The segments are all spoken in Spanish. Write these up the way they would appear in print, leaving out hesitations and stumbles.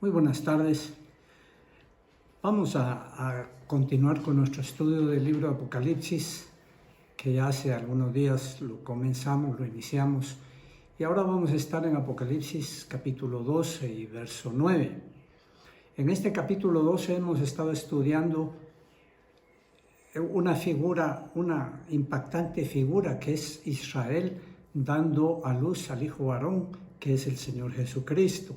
Muy buenas tardes. Vamos a continuar con nuestro estudio del libro de Apocalipsis, que ya hace algunos días lo comenzamos, lo iniciamos, y ahora vamos a estar en Apocalipsis capítulo 12 y verso 9. En este capítulo 12 hemos estado estudiando una impactante figura que es Israel dando a luz al Hijo varón, que es el Señor Jesucristo.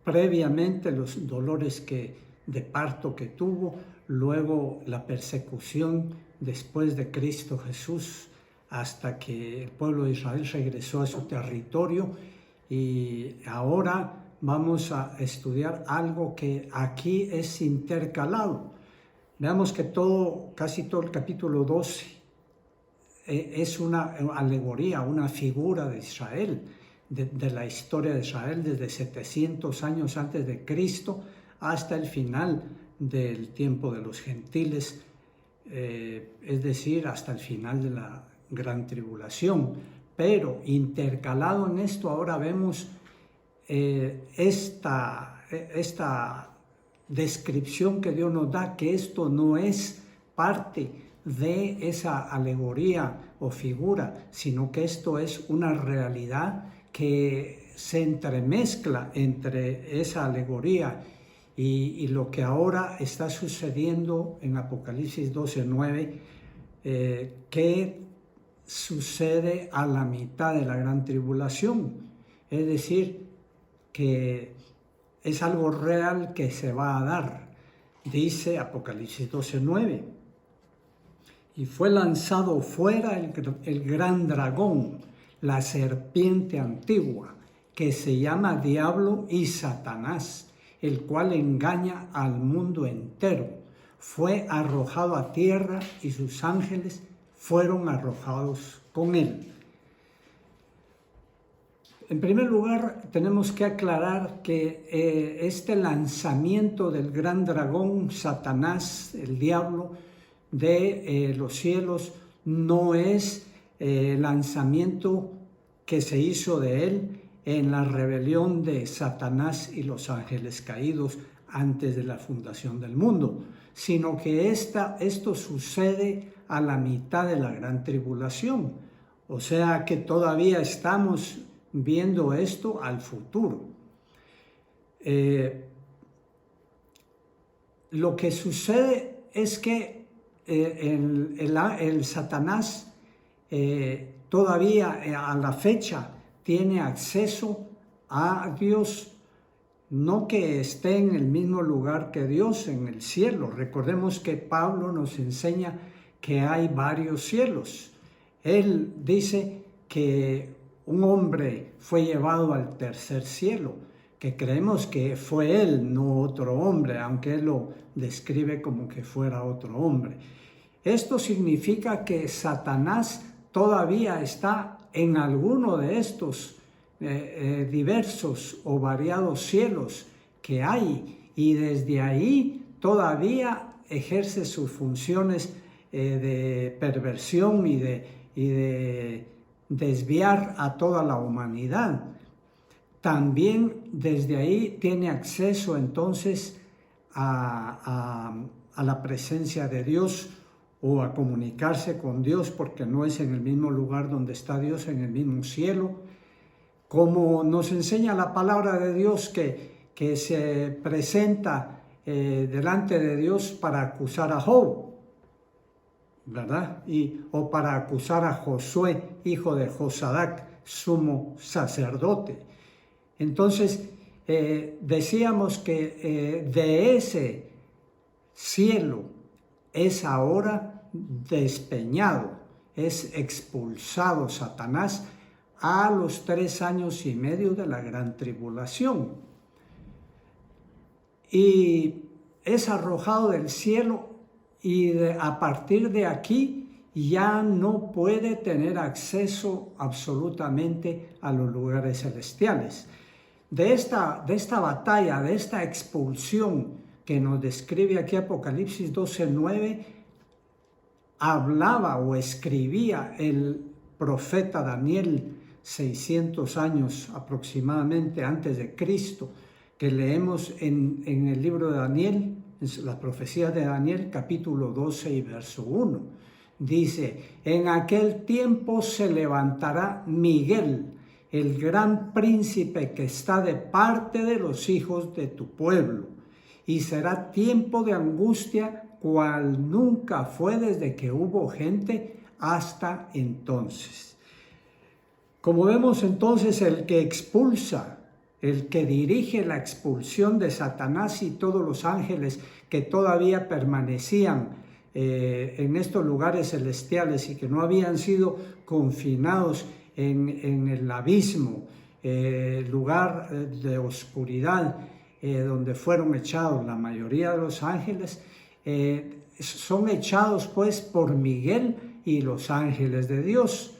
Previamente los dolores de parto que tuvo, luego la persecución después de Cristo Jesús, hasta que el pueblo de Israel regresó a su territorio. Y ahora vamos a estudiar algo que aquí es intercalado. Veamos que casi todo el capítulo 12 es una alegoría, una figura de Israel, de la historia de Israel desde 700 años antes de Cristo hasta el final del tiempo de los gentiles, es decir, hasta el final de la gran tribulación. Pero intercalado en esto ahora vemos esta descripción que Dios nos da, que esto no es parte de esa alegoría o figura, sino que esto es una realidad que se entremezcla entre esa alegoría y lo que ahora está sucediendo en Apocalipsis 12:9, que sucede a la mitad de la gran tribulación. Es decir, que es algo real que se va a dar. Dice Apocalipsis 12:9: y fue lanzado fuera el gran dragón, la serpiente antigua, que se llama Diablo y Satanás, el cual engaña al mundo entero. Fue arrojado a tierra y sus ángeles fueron arrojados con él. En primer lugar, tenemos que aclarar que este lanzamiento del gran dragón, Satanás, el diablo, de los cielos, no es lanzamiento que se hizo de él en la rebelión de Satanás y los ángeles caídos antes de la fundación del mundo, sino que esto sucede a la mitad de la gran tribulación. O sea que todavía estamos viendo esto al futuro. Lo que sucede es que el Satanás todavía a la fecha tiene acceso a Dios, no que esté en el mismo lugar que Dios en el cielo. Recordemos que Pablo nos enseña que hay varios cielos. Él dice que un hombre fue llevado al tercer cielo, que creemos que fue él, no otro hombre, aunque él lo describe como que fuera otro hombre. Esto significa que Satanás todavía está en alguno de estos diversos o variados cielos que hay, y desde ahí todavía ejerce sus funciones de perversión y de desviar a toda la humanidad. También desde ahí tiene acceso entonces a la presencia de Dios, o a comunicarse con Dios, porque no es en el mismo lugar donde está Dios, en el mismo cielo. Como nos enseña la palabra de Dios, que se presenta delante de Dios para acusar a Job, ¿verdad? O para acusar a Josué, hijo de Josadac, sumo sacerdote. Entonces, decíamos que de ese cielo es ahora despeñado, es expulsado Satanás a los 3 años y medio de la gran tribulación. Y es arrojado del cielo, y a partir de aquí ya no puede tener acceso absolutamente a los lugares celestiales. De esta batalla, de esta expulsión que nos describe aquí Apocalipsis 12:9, hablaba o escribía el profeta Daniel 600 años aproximadamente antes de Cristo, que leemos en el libro de Daniel, en la profecía de Daniel, capítulo 12 y verso 1. Dice: en aquel tiempo se levantará Miguel, el gran príncipe que está de parte de los hijos de tu pueblo, y será tiempo de angustia cual nunca fue desde que hubo gente hasta entonces. Como vemos entonces, el que expulsa, el que dirige la expulsión de Satanás y todos los ángeles que todavía permanecían en estos lugares celestiales y que no habían sido confinados en el abismo, lugar de oscuridad, donde fueron echados la mayoría de los ángeles, son echados pues por Miguel y los ángeles de Dios,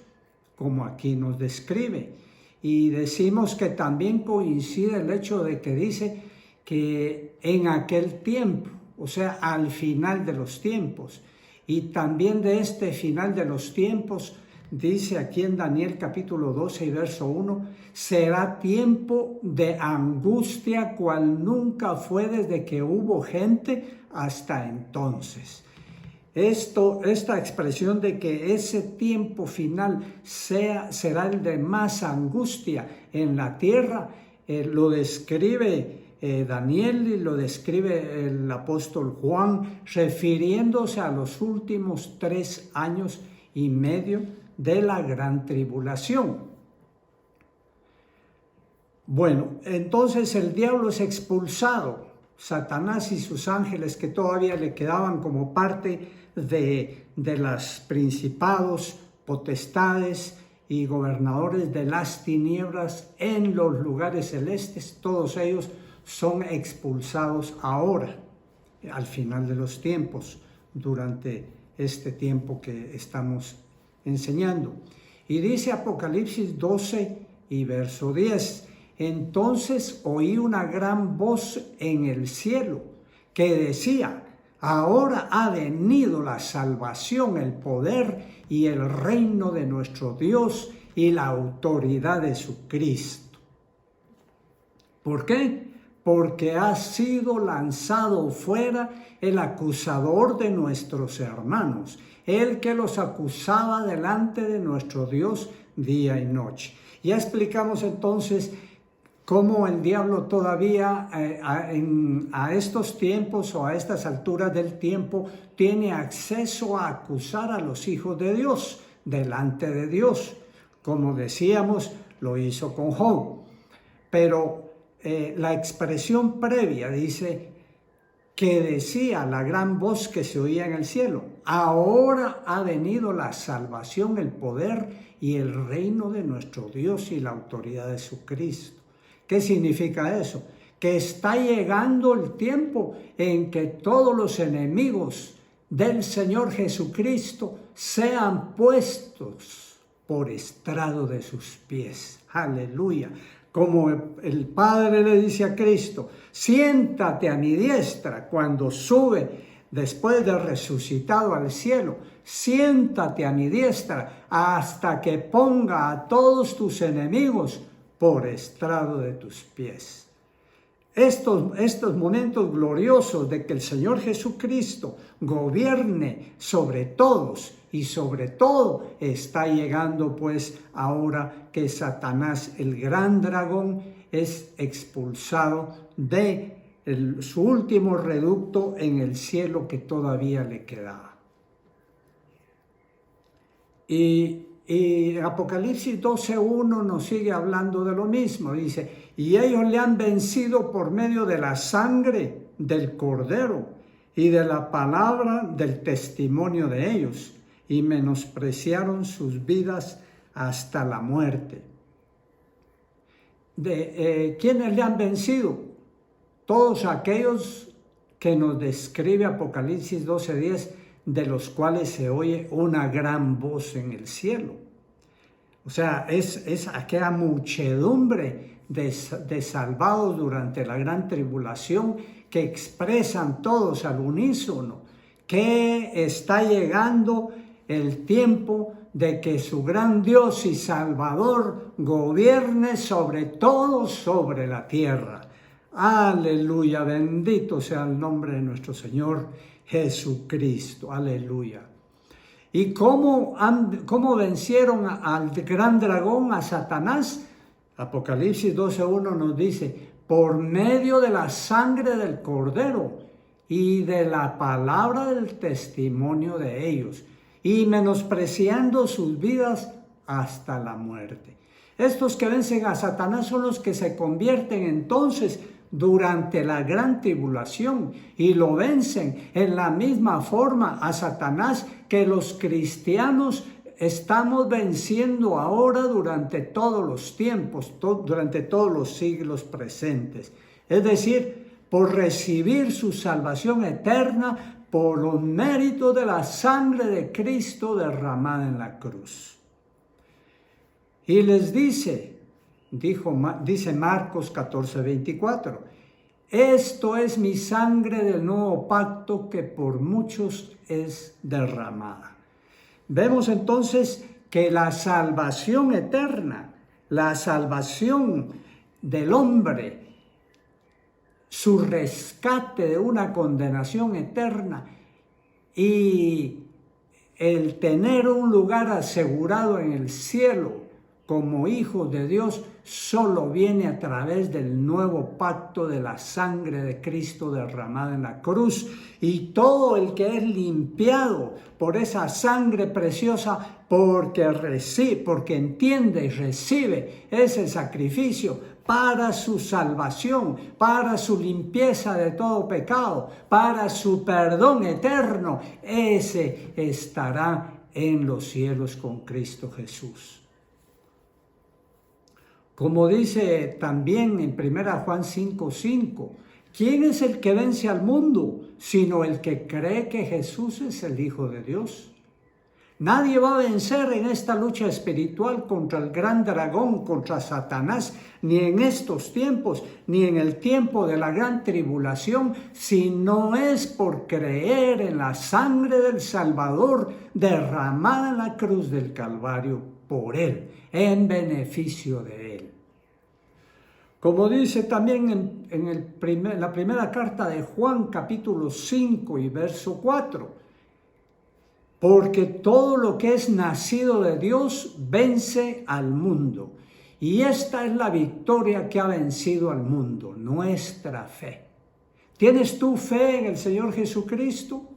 como aquí nos describe. Y decimos que también coincide el hecho de que dice que en aquel tiempo, o sea, al final de los tiempos. Y también de este final de los tiempos, dice aquí en Daniel capítulo 12 y verso 1, será tiempo de angustia cual nunca fue desde que hubo gente hasta entonces. Esta expresión de que ese tiempo final será el de más angustia en la tierra, lo describe Daniel y lo describe el apóstol Juan, refiriéndose a los últimos 3 años y medio de la gran tribulación. Bueno, entonces el diablo es expulsado. Satanás y sus ángeles, que todavía le quedaban como parte de los principados, potestades y gobernadores de las tinieblas en los lugares celestes, todos ellos son expulsados ahora, al final de los tiempos, durante este tiempo que estamos enseñando. Y dice Apocalipsis 12 y verso 10, entonces oí una gran voz en el cielo que decía: ahora ha venido la salvación, el poder y el reino de nuestro Dios y la autoridad de su Cristo. ¿Por qué? Porque ha sido lanzado fuera el acusador de nuestros hermanos, el que los acusaba delante de nuestro Dios día y noche. Ya explicamos entonces cómo el diablo todavía a estos tiempos o a estas alturas del tiempo tiene acceso a acusar a los hijos de Dios delante de Dios. Como decíamos, lo hizo con Job. Pero la expresión previa dice que decía la gran voz que se oía en el cielo: ahora ha venido la salvación, el poder y el reino de nuestro Dios y la autoridad de su Cristo. ¿Qué significa eso? Que está llegando el tiempo en que todos los enemigos del Señor Jesucristo sean puestos por estrado de sus pies. Aleluya. Como el Padre le dice a Cristo: siéntate a mi diestra cuando sube después de resucitado al cielo. Siéntate a mi diestra hasta que ponga a todos tus enemigos por estrado de tus pies. Estos momentos gloriosos de que el Señor Jesucristo gobierne sobre todos y sobre todo está llegando pues ahora que Satanás, el gran dragón, es expulsado de su último reducto en el cielo que todavía le quedaba. Y Apocalipsis 12:1 nos sigue hablando de lo mismo. Dice: y ellos le han vencido por medio de la sangre del Cordero y de la palabra del testimonio de ellos, y menospreciaron sus vidas hasta la muerte. ¿Quiénes le han vencido? Todos aquellos que nos describe Apocalipsis 12:10, de los cuales se oye una gran voz en el cielo. O sea, es aquella muchedumbre de salvados durante la gran tribulación que expresan todos al unísono que está llegando el tiempo de que su gran Dios y Salvador gobierne sobre todo sobre la tierra. Aleluya, bendito sea el nombre de nuestro Señor Jesucristo. Aleluya. ¿Y cómo vencieron al gran dragón, a Satanás? Apocalipsis 12:1 nos dice, por medio de la sangre del Cordero y de la palabra del testimonio de ellos, y menospreciando sus vidas hasta la muerte. Estos que vencen a Satanás son los que se convierten entonces durante la gran tribulación y lo vencen en la misma forma a Satanás que los cristianos estamos venciendo ahora durante todos los tiempos, durante todos los siglos presentes. Es decir, por recibir su salvación eterna por los méritos de la sangre de Cristo derramada en la cruz. Y les dice Marcos 14:24, esto es mi sangre del nuevo pacto que por muchos es derramada. Vemos entonces que la salvación eterna, la salvación del hombre, su rescate de una condenación eterna y el tener un lugar asegurado en el cielo como hijos de Dios solo viene a través del nuevo pacto de la sangre de Cristo derramada en la cruz. Y todo el que es limpiado por esa sangre preciosa porque entiende y recibe ese sacrificio para su salvación, para su limpieza de todo pecado, para su perdón eterno, ese estará en los cielos con Cristo Jesús. Como dice también en 1 Juan 5:5, ¿quién es el que vence al mundo sino el que cree que Jesús es el Hijo de Dios? Nadie va a vencer en esta lucha espiritual contra el gran dragón, contra Satanás, ni en estos tiempos, ni en el tiempo de la gran tribulación, si no es por creer en la sangre del Salvador derramada en la cruz del Calvario por Él, en beneficio de Él. Como dice también en la primera carta de Juan, capítulo 5 y verso 4, porque todo lo que es nacido de Dios vence al mundo. Y esta es la victoria que ha vencido al mundo, nuestra fe. ¿Tienes tú fe en el Señor Jesucristo?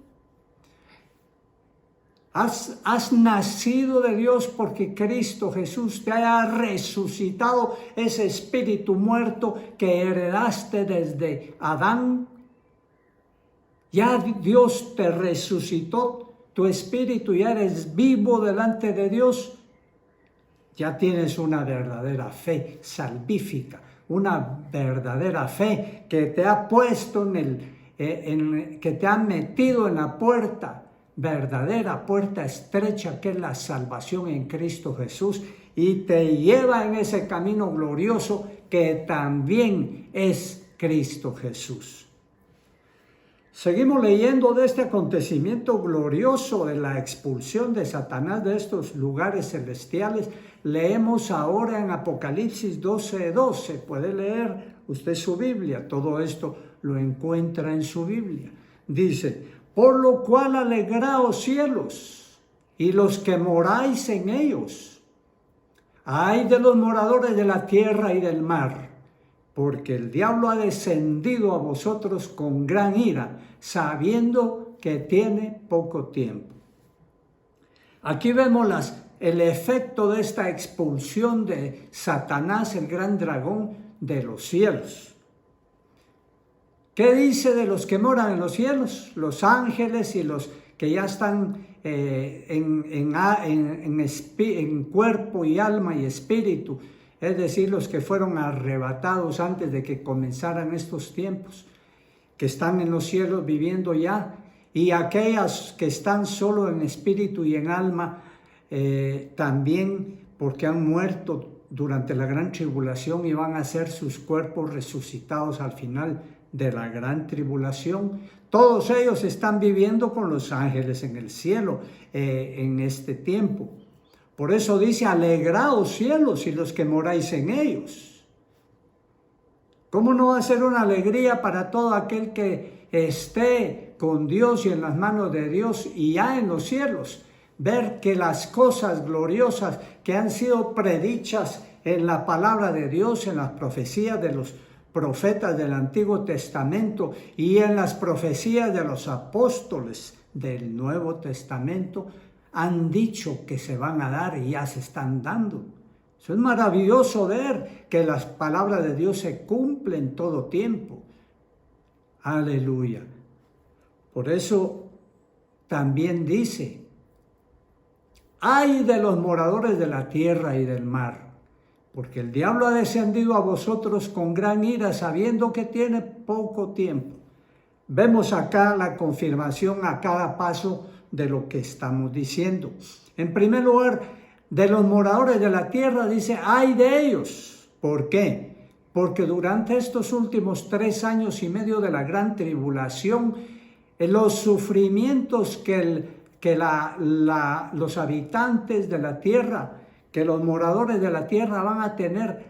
Has nacido de Dios porque Cristo Jesús te haya resucitado ese espíritu muerto que heredaste desde Adán. Ya Dios te resucitó tu espíritu, ya eres vivo delante de Dios. Ya tienes una verdadera fe salvífica, una verdadera fe que te ha puesto que te ha metido en la puerta, verdadera puerta estrecha que es la salvación en Cristo Jesús y te lleva en ese camino glorioso que también es Cristo Jesús. Seguimos leyendo de este acontecimiento glorioso de la expulsión de Satanás de estos lugares celestiales. Leemos ahora en Apocalipsis 12:12. Puede leer usted su Biblia. Todo esto lo encuentra en su Biblia. Dice, por lo cual alegraos cielos y los que moráis en ellos. Ay de los moradores de la tierra y del mar, porque el diablo ha descendido a vosotros con gran ira, sabiendo que tiene poco tiempo. Aquí vemos el efecto de esta expulsión de Satanás, el gran dragón, de los cielos. ¿Qué dice de los que moran en los cielos? Los ángeles y los que ya están en cuerpo y alma y espíritu, es decir, los que fueron arrebatados antes de que comenzaran estos tiempos, que están en los cielos viviendo ya, y aquellas que están solo en espíritu y en alma, también porque han muerto durante la gran tribulación y van a ser sus cuerpos resucitados al final de la gran tribulación. Todos ellos están viviendo con los ángeles en el cielo en este tiempo. Por eso dice, alegraos cielos y los que moráis en ellos. ¿Cómo no va a ser una alegría para todo aquel que esté con Dios y en las manos de Dios y ya en los cielos? Ver que las cosas gloriosas que han sido predichas en la palabra de Dios, en las profecías de los profetas del Antiguo Testamento y en las profecías de los apóstoles del Nuevo Testamento, han dicho que se van a dar y ya se están dando. Eso es maravilloso ver que las palabras de Dios se cumplen todo tiempo. Aleluya. Por eso también dice: ay de los moradores de la tierra y del mar, porque el diablo ha descendido a vosotros con gran ira, sabiendo que tiene poco tiempo. Vemos acá la confirmación a cada paso de lo que estamos diciendo. En primer lugar, de los moradores de la tierra dice: ay de ellos. ¿Por qué? Porque durante estos últimos 3 años y medio de la gran tribulación, los sufrimientos que los habitantes de la tierra, que los moradores de la tierra van a tener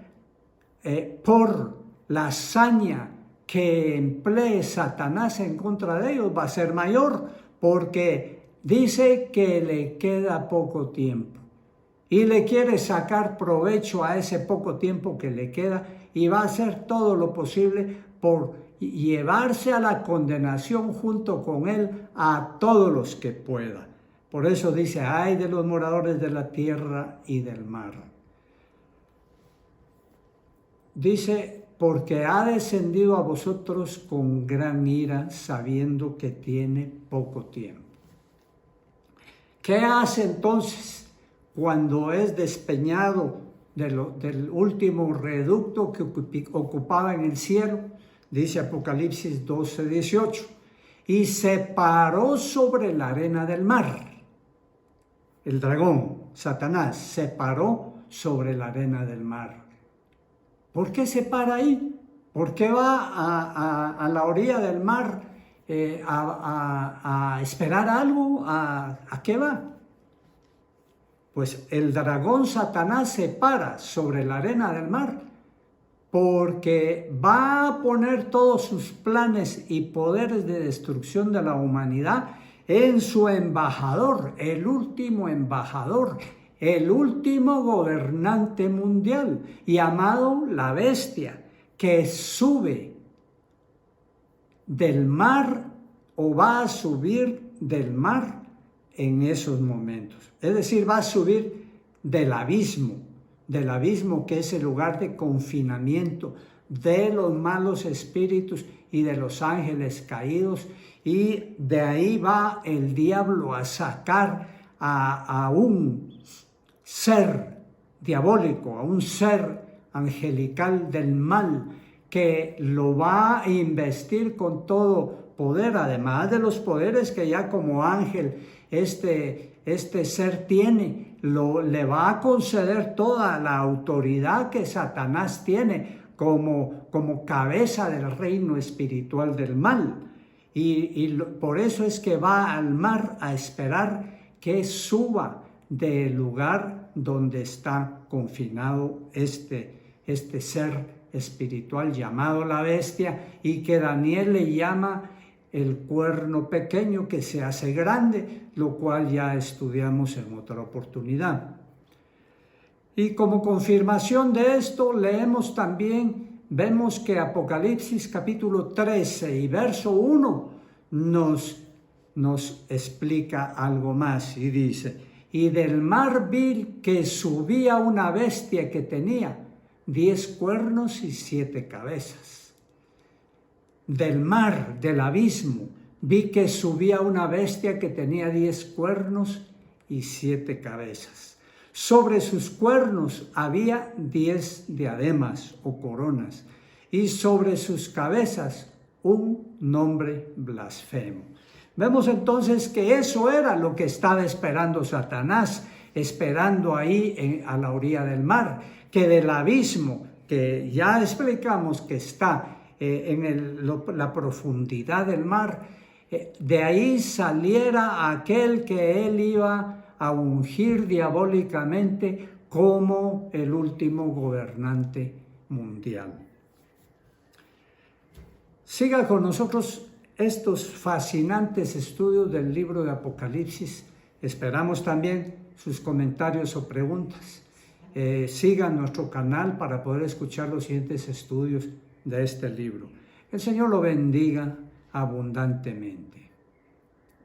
por la hazaña que emplee Satanás en contra de ellos, va a ser mayor, porque dice que le queda poco tiempo y le quiere sacar provecho a ese poco tiempo que le queda y va a hacer todo lo posible por llevarse a la condenación junto con él a todos los que pueda. Por eso dice: ay de los moradores de la tierra y del mar. Dice: porque ha descendido a vosotros con gran ira, sabiendo que tiene poco tiempo. ¿Qué hace entonces cuando es despeñado del último reducto que ocupaba en el cielo? Dice Apocalipsis 12:18, y se paró sobre la arena del mar. El dragón, Satanás, se paró sobre la arena del mar. ¿Por qué se para ahí? ¿Por qué va a la orilla del mar a esperar algo? ¿A qué va? Pues el dragón Satanás se para sobre la arena del mar porque va a poner todos sus planes y poderes de destrucción de la humanidad en su embajador, el último embajador, el último gobernante mundial, llamado la bestia, que sube del mar o va a subir del mar en esos momentos. Es decir, va a subir del abismo que es el lugar de confinamiento de los malos espíritus y de los ángeles caídos, y de ahí va el diablo a sacar a un ser diabólico, a un ser angelical del mal, que lo va a investir con todo poder, además de los poderes que ya como ángel este ser tiene. Le va a conceder toda la autoridad que Satanás tiene como cabeza del reino espiritual del mal. Por eso es que va al mar a esperar que suba del lugar donde está confinado este ser espiritual llamado la bestia, y que Daniel le llama el cuerno pequeño que se hace grande, lo cual ya estudiamos en otra oportunidad. Y como confirmación de esto, vemos que Apocalipsis capítulo 13 y verso 1 nos explica algo más, y dice: y del mar vi que subía una bestia que tenía 10 cuernos y 7 cabezas. Del mar, del abismo, vi que subía una bestia que tenía 10 cuernos y 7 cabezas. Sobre sus cuernos había 10 diademas o coronas, y sobre sus cabezas un nombre blasfemo. Vemos entonces que eso era lo que estaba esperando Satanás, esperando ahí a la orilla del mar, que del abismo, que ya explicamos que está la profundidad del mar, de ahí saliera aquel que él iba a ungir diabólicamente como el último gobernante mundial. Siga con nosotros estos fascinantes estudios del libro de Apocalipsis. Esperamos también sus comentarios o preguntas. Sigan nuestro canal para poder escuchar los siguientes estudios de este libro. El Señor lo bendiga abundantemente.